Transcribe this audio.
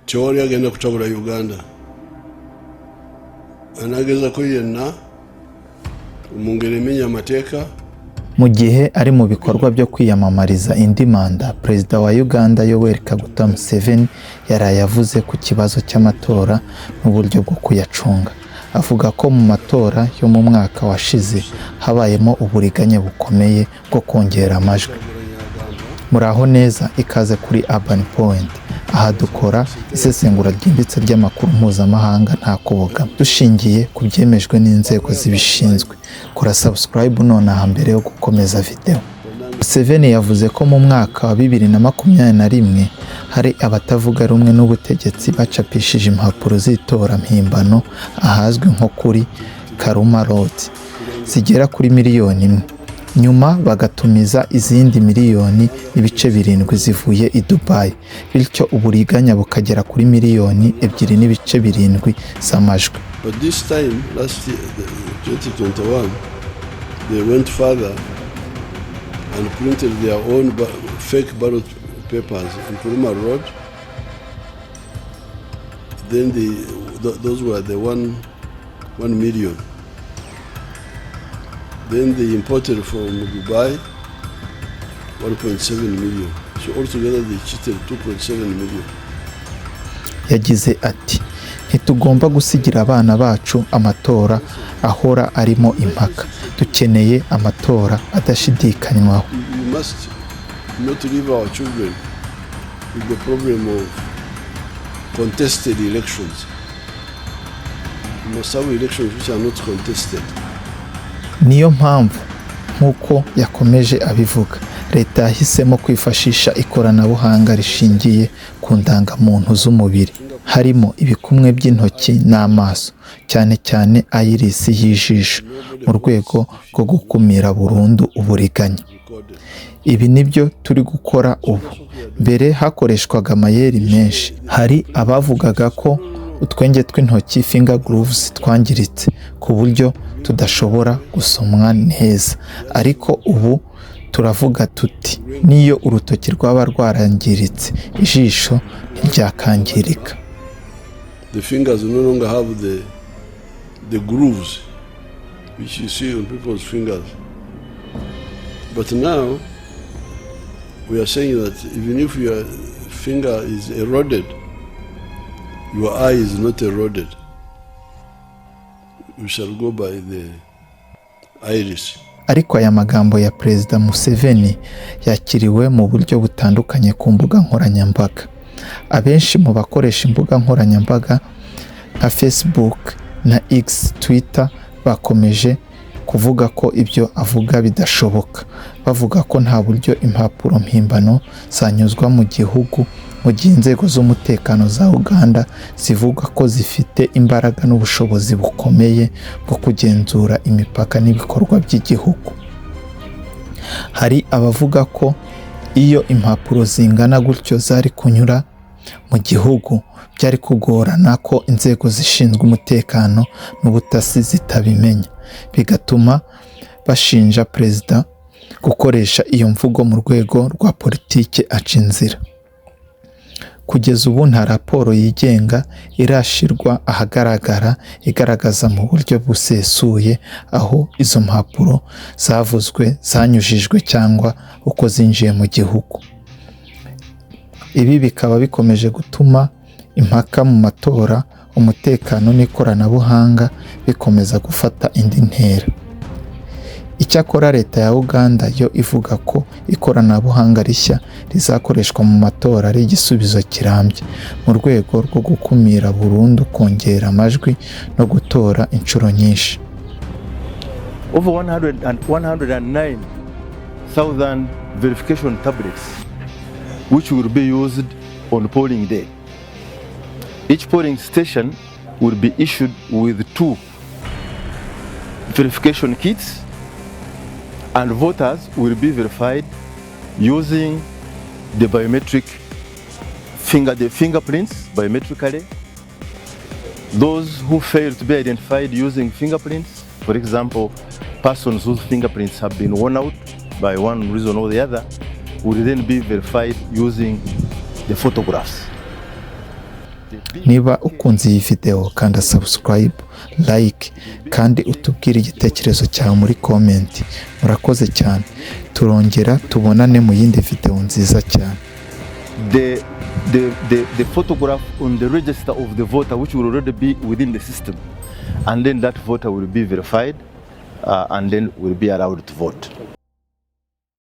teori agenda kutabula Uganda anageza ko yenna umungere menya amateka. Mu gihe ari mu bikorwa byo kwiyamamariza indi manda, Perezida wa Uganda Yoweri Kaguta Museveni yaraye yavuze ku kibazo cy'amatora n'uburyo bwo kuyacunga. Avuga ko mu matora yo mu mwaka washize habayemo uburiganya bukomeye bwo kongera amajwi. Muraho neza, ikaze kuri Urban Point. Aha dukora isesengura ryimbitse ry'amakuru mpuzamahanga nta kuboga, dushingiye ku byemejwe n'inzego zibishinzwe. Kora subscribe nonaha mbere yo gukomeza video. Museveni yavuze ko mu mwaka wa 2021 hari abatavuga rumwe n'ubutegetsi bacapishije impapuro z'itora mpimbano ahazwi nko kuri Karuma Road zigera kuri miliyoni 1. Nyuma bagatumiza izindi miliyoni ibice 7 zivuye i Dubai, bityo uburiganya bukagera kuri miliyoni 2 n'ibice 7 z'amajwi. But this time, last year, 2021, they went further and printed their own fake ballot papers in Kuruma Road. Then those were the 1 million. Then they imported from Dubai 1.7 million. So altogether they cheated 2.7 million. Yagize ati, ntitugomba gusigira abana bacu amatora ahora arimo impaka. Dukeneye amatora adashidikanywaho. We must not leave our children with the problem of contested elections. We must have elections which are not contested. Niyo mpamvu nk'uko yakomeje abivuga, leta yahisemo kwifashisha ikoranabuhanga rishingiye ku ndangamuntu z'umubiri, harimo ibikumwe by'intoki n'amaso, cyane cyane iris y'ijisho, mu rwego rwo gukumira burundu uburiganya. Ibi nibyo turi gukora ubu. Mbere hakoreshwaga amayeri menshi. Hari abavugaga ko utwenge tw'intoki finger grooves twangiritse ku buryo tudashobora gusomwa neza, ariko ubu turavuga tuti niyo urutoki rwaba rwarangiritse ijisho ntiryakangirika. The fingers no longer have the grooves which you see on people's fingers. But now we are saying that even if your finger is eroded, your eye is not eroded. We shall go by the iris. Ariko aya magambo ya Perezida Museveni yakiriwe mu buryo butandukanye ku mbuga nkoranyambaga. Abenshi mu bakoresha imbuga nkoranyambaga nka Facebook na X, Twitter bakomeje kuvuga ko ibyo avuga bidashoboka, bavuga ko nta buryo impapuro mpimbano zanyuzwa mu gihugu, mu gihe inzego z'umutekano za Uganda zivuga ko zifite imbaraga n'ubushobozi bukomeye bwo kugenzura imipaka n'ibikorwa by'igihugu. Hari abavuga ko iyo impapuro zingana gutyo zari kunyura mu gihugu, byari kugorana ko inzego zishinzwe umutekano n'ubutasi zitabimenya, bigatuma bashinja perezida gukoresha iyo mvugo mu rwego rwa politike aca inzira. Kugeza ubu nta raporo yigenga irashirwa ahagaragara igaragaza mu buryo busesuye aho izo mpapuro zavuzwe zanyujijwe cyangwa uko zinjiye mu gihugu. Ibi bikaba bikomeje gutuma impaka mu matora, umutekano n'ikoranabuhanga bikomeza gufata indi ntera. Icyakora leta ya Uganda yo ivuga ko ikoranabuhanga rishya rizakoreshwa mu matora ari igisubizo kirambye mu rwego rwo gukumira burundu kongera amajwi no gutora inshuro nyinshi. Over 109,000 verification tablets which will be used on polling day. Each polling station will be issued with 2 verification kits, and voters will be verified using the fingerprints biometrically. Those who fail to be identified using fingerprints, for example, persons whose fingerprints have been worn out by one reason or the other, will then be verified using the photographs. Niba ukunze iyi video kanda subscribe, like kandi utubwire igitekerezo cyawe muri comment. Murakoze cyane. Turongera tubonane mu yindi video nziza cyane. The photograph on the register of the voter, which will already be within the system, and then that voter will be verified and then will be allowed to vote.